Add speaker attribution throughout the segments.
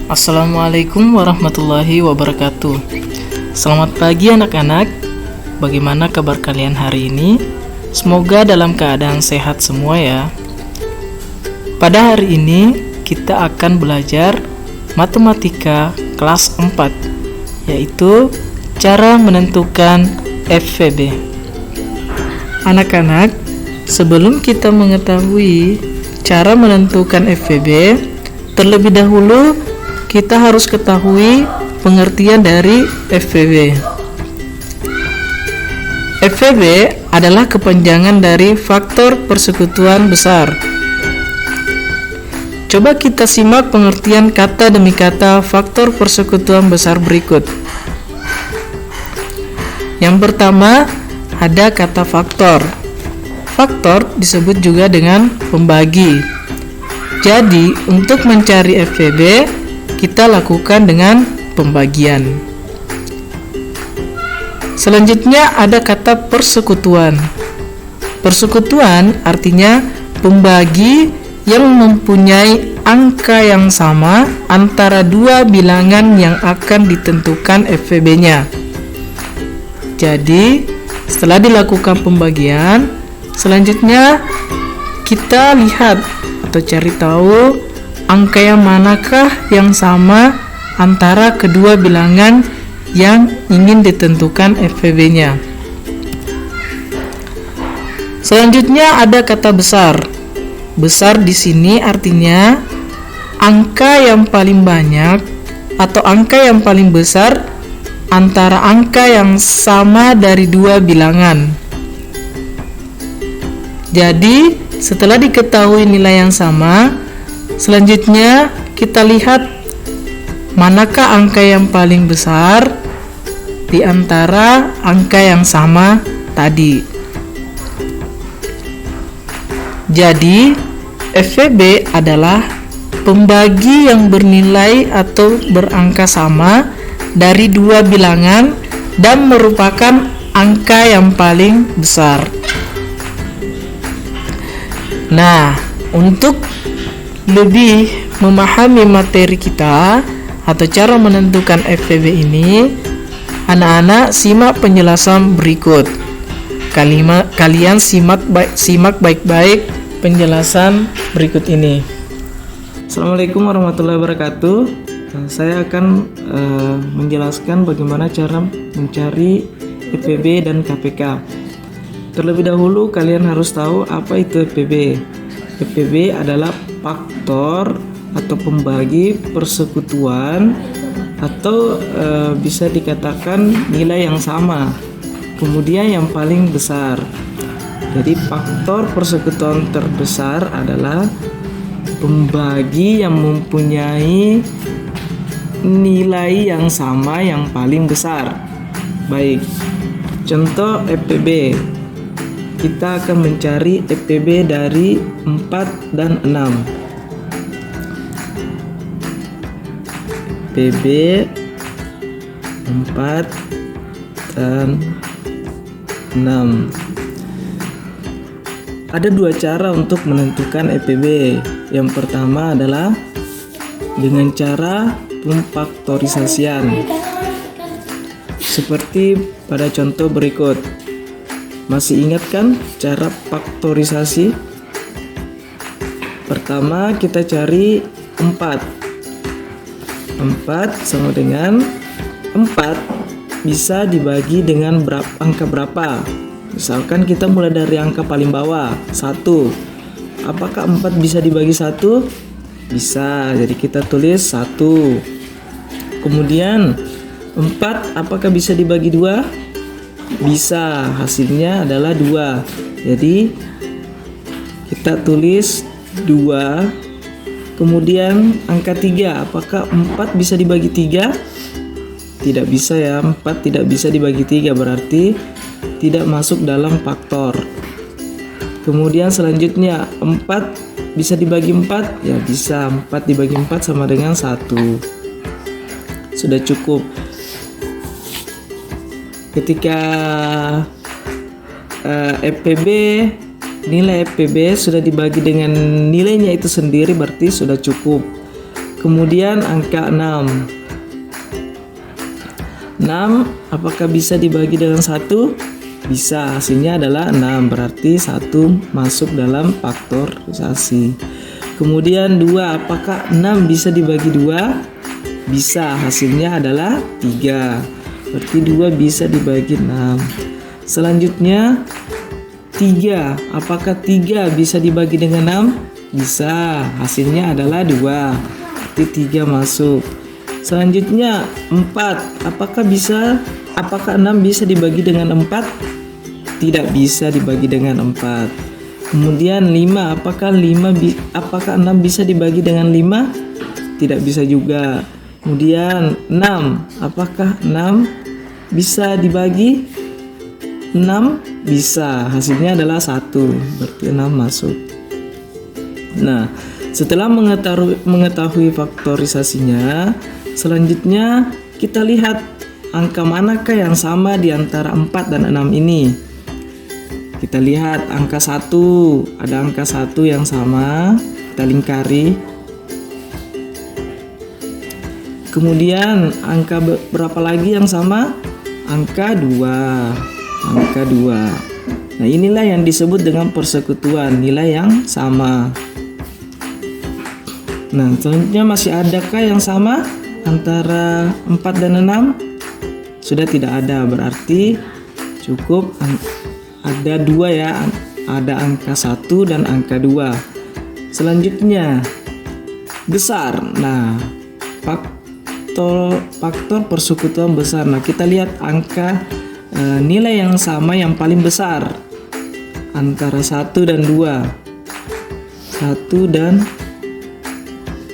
Speaker 1: Assalamualaikum warahmatullahi wabarakatuh. Selamat pagi anak-anak. Bagaimana kabar kalian hari ini? Semoga dalam keadaan sehat semua ya. Pada hari ini kita akan belajar matematika kelas 4, yaitu cara menentukan FVB. Anak-anak, sebelum kita mengetahui cara menentukan FVB, terlebih dahulu kita harus ketahui pengertian dari FVB. FVB adalah kepanjangan dari faktor persekutuan besar. Coba kita simak pengertian kata demi kata faktor persekutuan besar berikut. Yang pertama, ada kata faktor. Faktor disebut juga dengan pembagi. Jadi, untuk mencari FVB, kita lakukan dengan pembagian. Selanjutnya ada kata persekutuan. Persekutuan artinya pembagi yang mempunyai angka yang sama antara dua bilangan yang akan ditentukan FVB-nya. Jadi, setelah dilakukan pembagian, selanjutnya kita lihat atau cari tahu angka yang manakah yang sama antara kedua bilangan yang ingin ditentukan FVB-nya. Selanjutnya ada kata besar. Besar di sini artinya angka yang paling banyak atau angka yang paling besar antara angka yang sama dari dua bilangan. Jadi, setelah diketahui nilai yang sama, selanjutnya kita lihat manakah angka yang paling besar di antara angka yang sama tadi. Jadi, FVB adalah pembagi yang bernilai atau berangka sama dari dua bilangan dan merupakan angka yang paling besar. Nah, untuk lebih memahami materi kita atau cara menentukan FVB ini, anak-anak simak penjelasan berikut. Kalian simak baik-baik penjelasan berikut ini. Assalamualaikum warahmatullahi wabarakatuh. Saya akan menjelaskan bagaimana cara mencari FVB dan KPK. Terlebih dahulu kalian harus tahu apa itu FVB. FVB adalah faktor atau pembagi persekutuan atau bisa dikatakan nilai yang sama, kemudian yang paling besar. Jadi faktor persekutuan terbesar adalah pembagi yang mempunyai nilai yang sama yang paling besar. Baik, contoh FVB. Kita akan mencari FVB dari 4 dan 6. FVB 4 dan 6. Ada dua cara untuk menentukan FVB. Yang pertama adalah dengan cara pemfaktorisasian. Seperti pada contoh berikut. Masih ingat kan cara faktorisasi? Pertama kita cari 4. 4 sama dengan 4 bisa dibagi dengan angka berapa? Misalkan kita mulai dari angka paling bawah 1. Apakah 4 bisa dibagi 1? Bisa, jadi kita tulis 1. Kemudian 4 apakah bisa dibagi 2? Bisa, hasilnya adalah 2. Jadi kita tulis 2. Kemudian angka 3, apakah 4 bisa dibagi 3? Tidak bisa ya, 4 tidak bisa dibagi 3, berarti tidak masuk dalam faktor. Kemudian selanjutnya 4 bisa dibagi 4? Ya bisa, 4 dibagi 4 sama dengan 1. Sudah cukup. Ketika FVB, nilai FVB sudah dibagi dengan nilainya itu sendiri, berarti sudah cukup. Kemudian angka 6. 6 apakah bisa dibagi dengan 1? Bisa, hasilnya adalah 6, berarti 1 masuk dalam faktorisasi. Kemudian 2, apakah 6 bisa dibagi 2? Bisa, hasilnya adalah 3, berarti 2 bisa dibagi 6. Selanjutnya 3, apakah 3 bisa dibagi dengan 6? Bisa, hasilnya adalah 2, berarti 3 masuk. Selanjutnya 4, apakah 6 bisa dibagi dengan 4? Tidak bisa dibagi dengan 4. Kemudian 5, apakah 6 bisa dibagi dengan 5? Tidak bisa juga. Kemudian 6, apakah 6 bisa dibagi 6? Bisa, hasilnya adalah 1, berarti 6 masuk. Nah, setelah mengetahui faktorisasinya, selanjutnya kita lihat angka manakah yang sama di antara 4 dan 6 ini. Kita lihat angka 1, ada angka 1 yang sama, kita lingkari. Kemudian angka berapa lagi yang sama? Angka 2. Angka 2. Nah, inilah yang disebut dengan persekutuan, nilai yang sama. Nah, selanjutnya masih adakah yang sama antara 4 dan 6? Sudah tidak ada, berarti cukup ada 2 ya, ada angka 1 dan angka 2. Selanjutnya besar. Nah, faktor persekutuan besar. Nah, kita lihat angka nilai yang sama yang paling besar antara 1 dan 2. 1 dan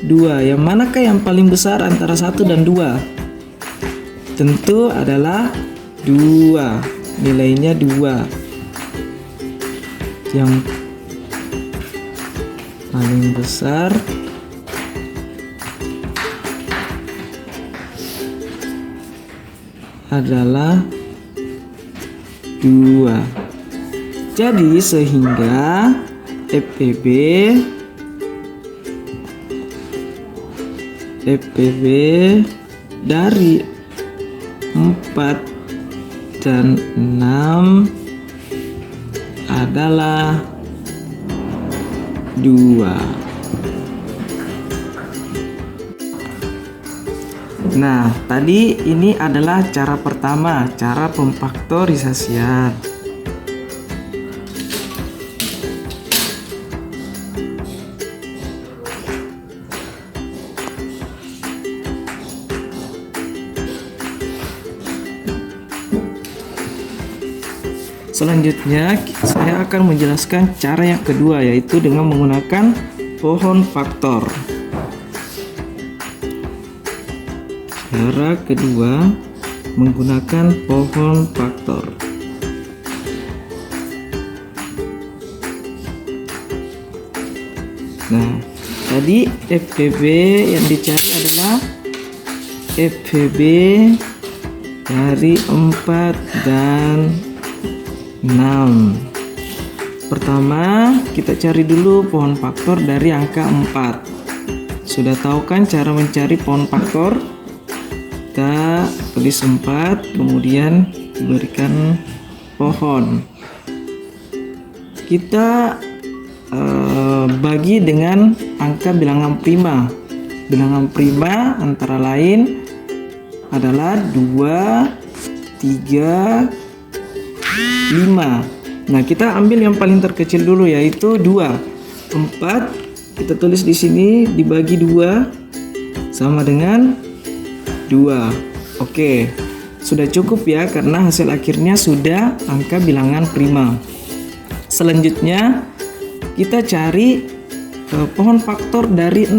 Speaker 1: 2. Yang manakah yang paling besar antara 1 dan 2? Tentu adalah 2. Nilainya 2. Yang paling besar adalah 2. Jadi sehingga FPB dari 4 dan 6 adalah 2. Nah, tadi ini adalah cara pertama, cara pemfaktorisasian. Selanjutnya saya akan menjelaskan cara yang kedua, yaitu dengan menggunakan pohon faktor. Cara kedua menggunakan pohon faktor. Nah, tadi FPB yang dicari adalah FPB dari 4 dan 6. Pertama, kita cari dulu pohon faktor dari angka 4. Sudah tahu kan cara mencari pohon faktor? Kita tulis 4, kemudian diberikan pohon. Kita bagi dengan angka bilangan prima. Bilangan prima antara lain adalah 2, 3, 5. Nah, kita ambil yang paling terkecil dulu, yaitu 2. 4 kita tulis di sini dibagi 2 sama dengan 2. Oke, sudah cukup ya, karena hasil akhirnya sudah angka bilangan prima. Selanjutnya kita cari pohon faktor dari 6.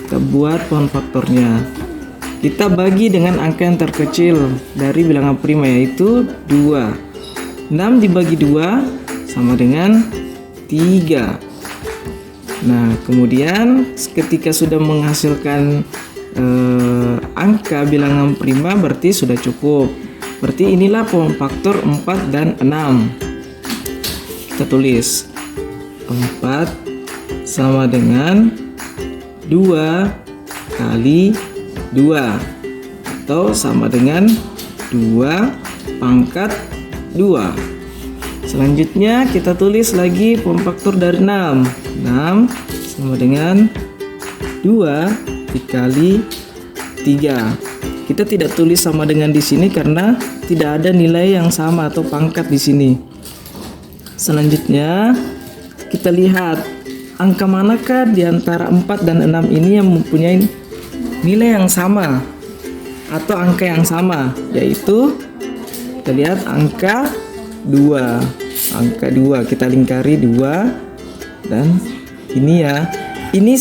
Speaker 1: Kita buat pohon faktornya. Kita bagi dengan angka yang terkecil dari bilangan prima, yaitu 2. 6 dibagi 2 sama dengan 3. Nah, kemudian ketika sudah menghasilkan angka bilangan prima, berarti sudah cukup. Berarti inilah pohon faktor 4 dan 6. Kita tulis 4 sama dengan 2 kali 2 atau sama dengan 2 pangkat 2. Selanjutnya kita tulis lagi form faktor dari 6. 6 sama dengan 2 dikali 3. Kita tidak tulis sama dengan di sini karena tidak ada nilai yang sama atau pangkat di sini. Selanjutnya kita lihat angka manakah di antara 4 dan 6 ini yang mempunyai nilai yang sama atau angka yang sama, yaitu kita lihat angka 2. Angka 2 kita lingkari 2 dan ini ya. Ini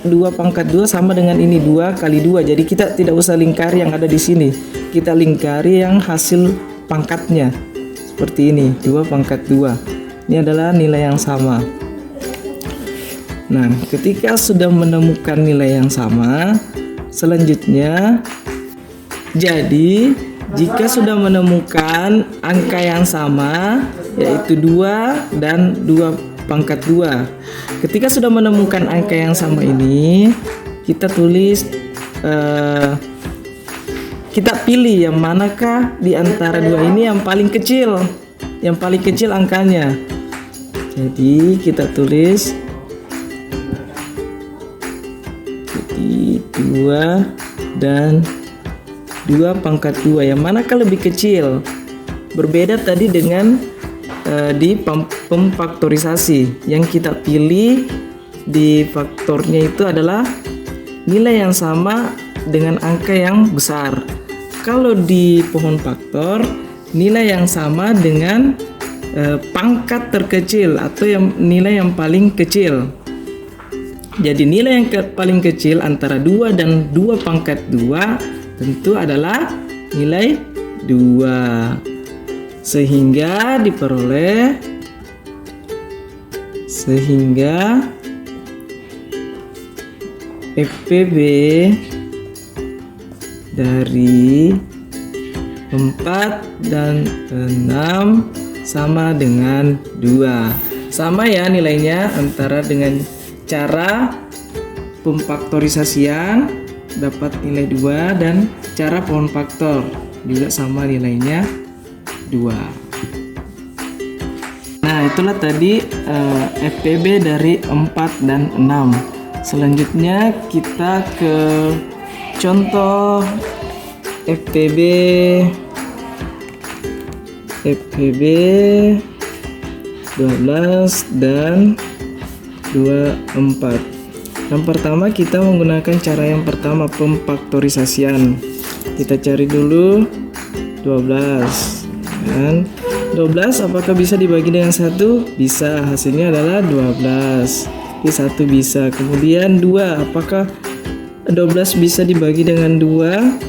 Speaker 1: 2 pangkat 2 sama dengan ini 2 kali 2. Jadi kita tidak usah lingkari yang ada di sini. Kita lingkari yang hasil pangkatnya. Seperti ini, 2 pangkat 2. Ini adalah nilai yang sama. Nah, ketika sudah menemukan nilai yang sama, selanjutnya jadi jika sudah menemukan angka yang sama, yaitu 2 dan 2 pangkat 2. Ketika sudah menemukan angka yang sama ini, kita tulis kita pilih yang manakah di antara 2 ini yang paling kecil. Yang paling kecil angkanya. Jadi kita tulis 2 dan 2 pangkat 2. Yang manakah lebih kecil? Berbeda tadi dengan di pemfaktorisasi. Yang kita pilih di faktornya itu adalah nilai yang sama dengan angka yang besar. Kalau di pohon faktor, nilai yang sama dengan pangkat terkecil atau nilai yang paling kecil. Jadi nilai yang paling kecil antara 2 dan 2 pangkat 2 tentu adalah nilai 2. Sehingga FPB dari 4 dan 6 sama dengan 2. Sama ya nilainya antara dengan cara pemfaktorisasian dapat nilai 2 dan cara pohon faktor juga sama nilainya 2. Nah, itulah tadi FPB dari 4 dan 6. Selanjutnya kita ke contoh FPB 12 dan 24. Yang pertama kita menggunakan cara yang pertama, pemfaktorisasian. Kita cari dulu 12. Dan 12 apakah bisa dibagi dengan 1? Bisa, hasilnya adalah 12. Jadi 1 bisa. Kemudian 2, apakah 12 bisa dibagi dengan 2?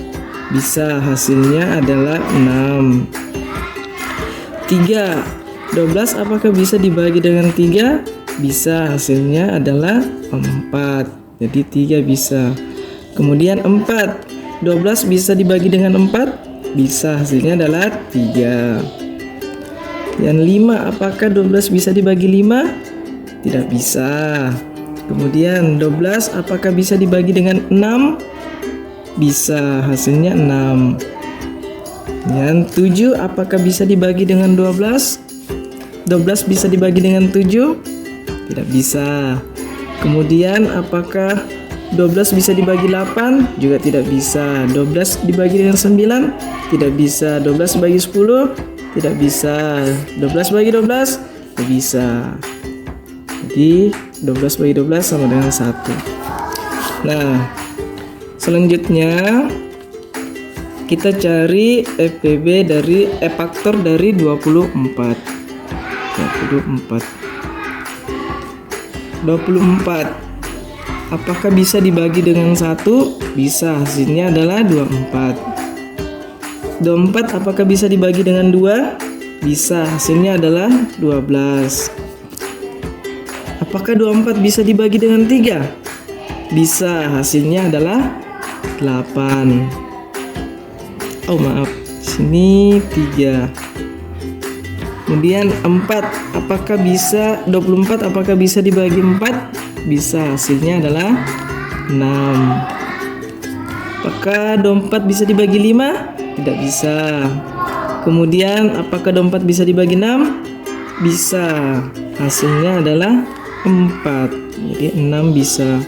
Speaker 1: Bisa, hasilnya adalah 6. 3, 12 apakah bisa dibagi dengan 3? Bisa, hasilnya adalah 4. Jadi 3 bisa. Kemudian 4, 12 bisa dibagi dengan 4? Bisa, hasilnya adalah 3. Yang 5, apakah 12 bisa dibagi 5? Tidak bisa. Kemudian 12 apakah bisa dibagi dengan 6? Bisa, hasilnya 6. Yang 7 apakah bisa dibagi dengan 12? 12 bisa dibagi dengan 7? Tidak bisa. Kemudian apakah 12 bisa dibagi 8? Juga tidak bisa. 12 dibagi dengan 9? Tidak bisa. 12 bagi 10? Tidak bisa. 12 bagi 12? Tidak bisa. Jadi 12 bagi 12 sama dengan 1. Nah, selanjutnya kita cari FPB dari faktor dari 24. 24. Apakah bisa dibagi dengan 1? Bisa, hasilnya adalah 24. 24 apakah bisa dibagi dengan 2? Bisa, hasilnya adalah 12. Apakah 24 bisa dibagi dengan 3? Bisa, hasilnya adalah 8. Oh maaf, sini 3. Kemudian 4 apakah bisa 24 apakah bisa dibagi 4? Bisa, hasilnya adalah 6. Apakah 24 bisa dibagi 5? Tidak bisa. Kemudian apakah 24 bisa dibagi 6? Bisa. Hasilnya adalah 4. Jadi 6 bisa.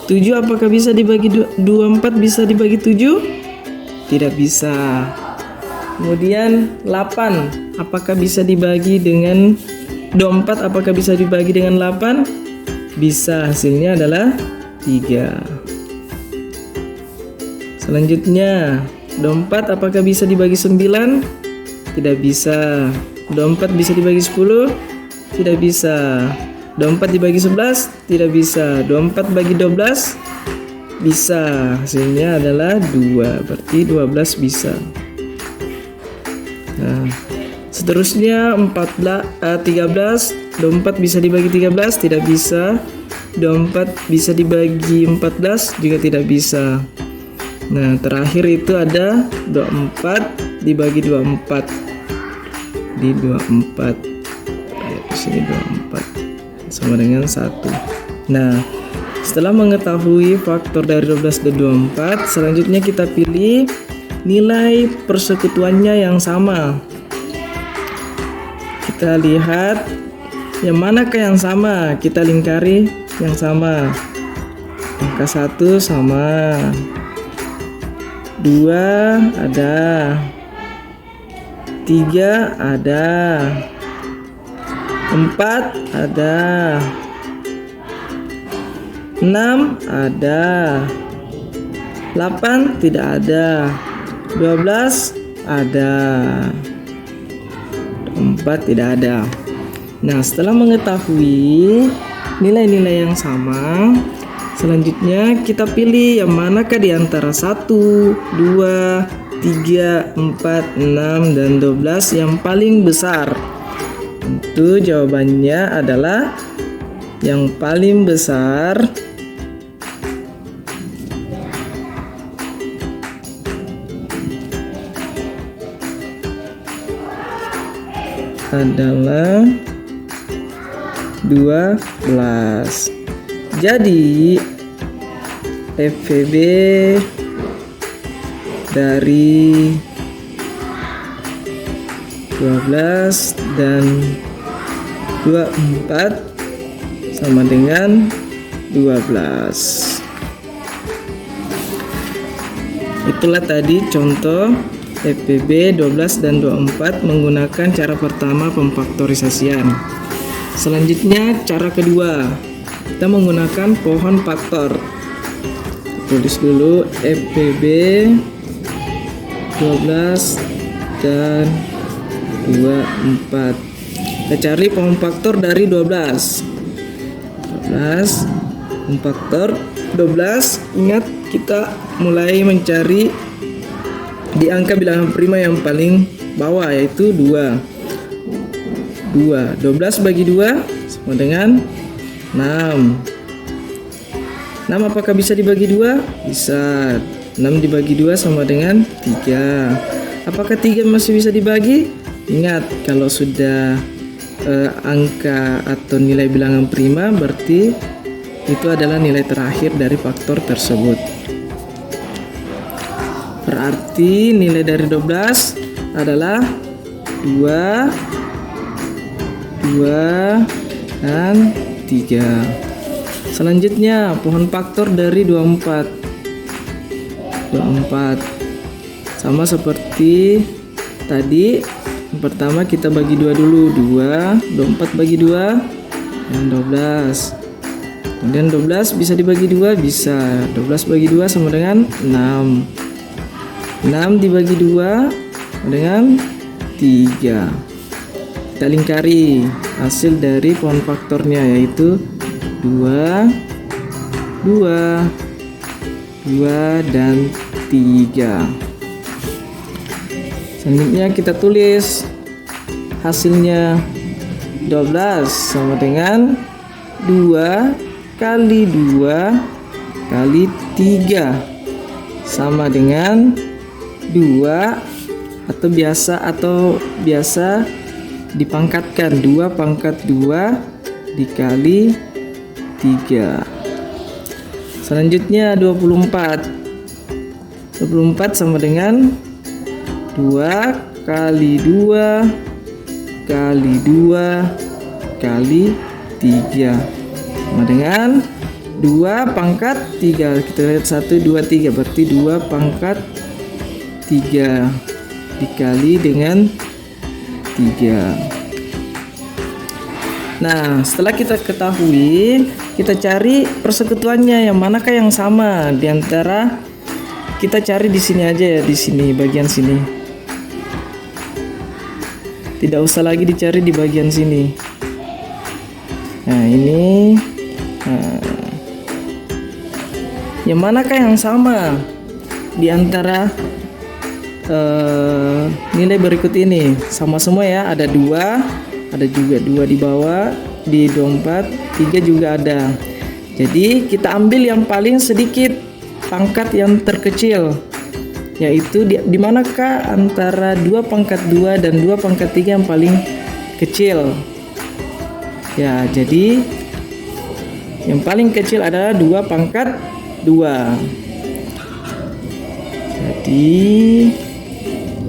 Speaker 1: 7 apakah bisa dibagi 24 bisa dibagi 7? Tidak bisa. Kemudian 8 apakah bisa dibagi dengan 24 apakah bisa dibagi dengan 8? Bisa, hasilnya adalah 3. Selanjutnya 24 apakah bisa dibagi 9? Tidak bisa. 24 bisa dibagi 10? Tidak bisa. 24 dibagi 11? Tidak bisa. 24 bagi 12? Bisa, hasilnya adalah 2. Berarti 12 bisa. Nah, seterusnya 13. 24 bisa dibagi 13? Tidak bisa. 24 bisa dibagi 14? Juga tidak bisa. Nah, terakhir itu ada 24 dibagi 24. Di 24. Di sini 24 sama dengan 1. Nah, setelah mengetahui faktor dari 12 dan 24, selanjutnya kita pilih nilai persekutuannya yang sama. Kita lihat yang manakah yang sama, kita lingkari yang sama. Angka 1 sama, 2 ada, 3 ada, 4 ada, 6 ada, 8 tidak ada, 12 ada, 4 tidak ada. Nah, setelah mengetahui nilai-nilai yang sama, selanjutnya kita pilih yang manakah di antara 1, 2, 3, 4, 6, dan 12 yang paling besar. Tentu jawabannya adalah yang paling besar adalah 12. Jadi FVB dari 12 dan 24 sama dengan 12. Itulah tadi contoh FVB 12 dan 24 menggunakan cara pertama pemfaktorisasian. Selanjutnya cara kedua, kita menggunakan pohon faktor. Tulis dulu FVB 12 dan 24. Kita cari pohon faktor dari 12. 12 pohon faktor 12. Ingat, kita mulai mencari di angka bilangan prima yang paling bawah, yaitu 2. 12 bagi 2 sama dengan 6. 6 apakah bisa dibagi 2? Bisa. 6 dibagi 2 sama dengan 3. Apakah 3 masih bisa dibagi? Ingat, kalau sudah angka atau nilai bilangan prima, berarti itu adalah nilai terakhir dari faktor tersebut. Berarti nilai dari 12 adalah 2, 2, dan 3. Selanjutnya pohon faktor dari 24. 24 sama seperti tadi. Yang pertama kita bagi 2 dulu. 24 bagi 2 dan 12. Kemudian 12 bisa dibagi 2, bisa. 12 bagi 2 sama dengan 6. 6 dibagi 2 sama dengan 3. Kita lingkari hasil dari pohon faktornya, yaitu 2, 2, 2, dan 3. Selanjutnya kita tulis hasilnya. 12 sama dengan 2 kali 2 kali 3 sama dengan 2, atau biasa dipangkatkan 2 pangkat 2 dikali 3. Selanjutnya 24 sama dengan 2 kali 2 kali 2 kali 3 sama dengan 2 pangkat 3. Kita lihat 1, 2, 3, berarti 2 pangkat 3 dikali dengan 3. Nah, setelah kita ketahui, kita cari persekutuannya, yang manakah yang sama di antara, kita cari di sini aja ya, di sini bagian sini. Tidak usah lagi dicari di bagian sini. Nah, ini yang manakah yang sama di antara nilai berikut ini? Sama semua ya, ada 2. Ada juga 2 di bawah, di 24, 3 juga ada. Jadi kita ambil yang paling sedikit, pangkat yang terkecil, yaitu di manakah antara 2 pangkat 2 dan 2 pangkat 3 yang paling kecil. Ya, jadi yang paling kecil adalah 2 pangkat 2. Jadi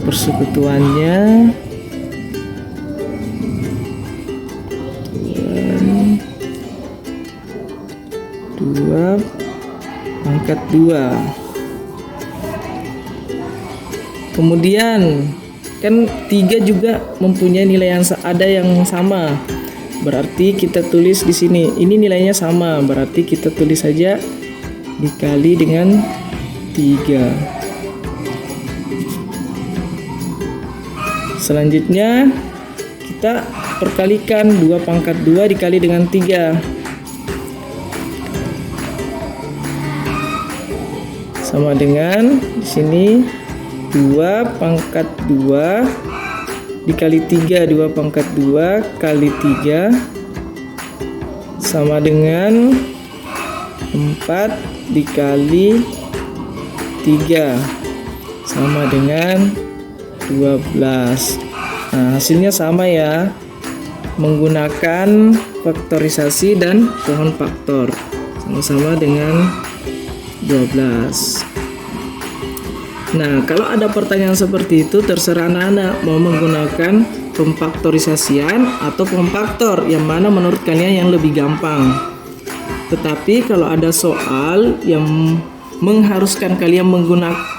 Speaker 1: persekutuannya 2 pangkat 2. Kemudian kan 3 juga mempunyai nilai yang ada yang sama. Berarti kita tulis di sini. Ini nilainya sama, berarti kita tulis saja dikali dengan 3. Selanjutnya kita perkalikan 2 pangkat 2 dikali dengan 3. Sama dengan di sini 2 pangkat 2 dikali 3, 2 pangkat 2 kali 3 sama dengan 4 dikali 3 sama dengan 12. Nah, hasilnya sama ya, menggunakan faktorisasi dan pohon faktor, sama-sama dengan 12. Nah, kalau ada pertanyaan seperti itu, terserah anak-anak mau menggunakan pemfaktorisasian atau pemfaktor, yang mana menurut kalian yang lebih gampang. Tetapi kalau ada soal yang mengharuskan kalian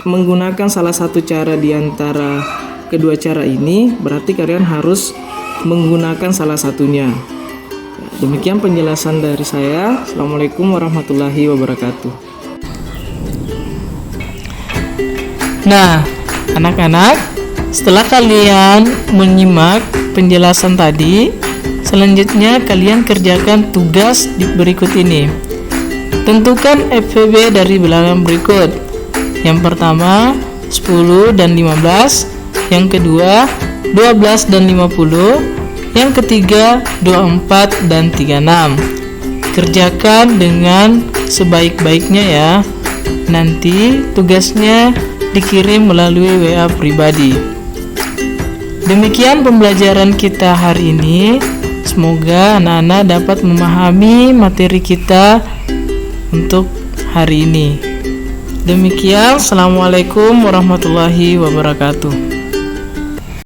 Speaker 1: menggunakan salah satu cara di antara kedua cara ini, berarti kalian harus menggunakan salah satunya. Demikian penjelasan dari saya. Assalamualaikum warahmatullahi wabarakatuh.
Speaker 2: Nah, anak-anak, setelah kalian menyimak penjelasan tadi, selanjutnya kalian kerjakan tugas di berikut ini. Tentukan FVB dari bilangan berikut. Yang pertama, 10 dan 15. Yang kedua, 12 dan 50. Yang ketiga, 24 dan 36. Kerjakan dengan sebaik-baiknya ya. Nanti tugasnya dikirim melalui WA pribadi. Demikian pembelajaran kita hari ini. Semoga anak-anak dapat memahami materi kita untuk hari ini. Demikian, assalamualaikum warahmatullahi wabarakatuh.